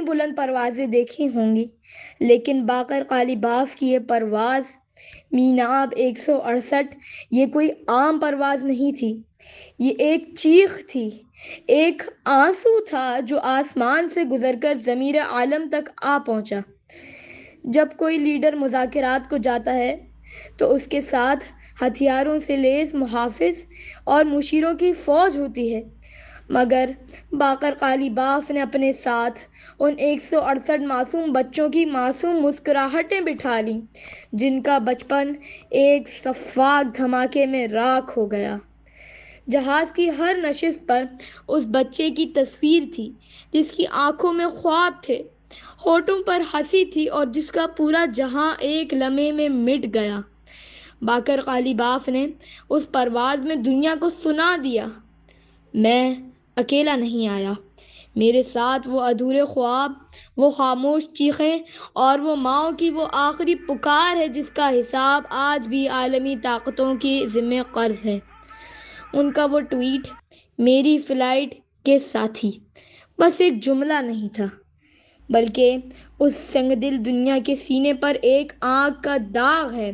بلند پروازیں دیکھی ہوں گی، لیکن باقر قالیباف کی یہ پرواز میناب 168 یہ کوئی عام پرواز نہیں تھی۔ یہ ایک چیخ تھی، ایک آنسو تھا جو آسمان سے گزر کر ضمیر عالم تک آ پہنچا۔ جب کوئی لیڈر مذاکرات کو جاتا ہے تو اس کے ساتھ ہتھیاروں سے لیس محافظ اور مشیروں کی فوج ہوتی ہے، مگر باقر قالیباف نے اپنے ساتھ ان 168 معصوم بچوں کی معصوم مسکراہٹیں بٹھا لیں جن کا بچپن ایک سفاک دھماکے میں راکھ ہو گیا۔ جہاز کی ہر نشست پر اس بچے کی تصویر تھی جس کی آنکھوں میں خواب تھے، ہونٹوں پر ہنسی تھی اور جس کا پورا جہاں ایک لمحے میں مٹ گیا۔ باقر قالیباف نے اس پرواز میں دنیا کو سنا دیا، میں اکیلا نہیں آیا، میرے ساتھ وہ ادھورے خواب، وہ خاموش چیخیں اور وہ ماؤں کی وہ آخری پکار ہے جس کا حساب آج بھی عالمی طاقتوں کے ذمہ قرض ہے۔ ان کا وہ ٹویٹ میری فلائٹ کے ساتھی بس ایک جملہ نہیں تھا، بلکہ اس سنگ دل دنیا کے سینے پر ایک آگ کا داغ ہے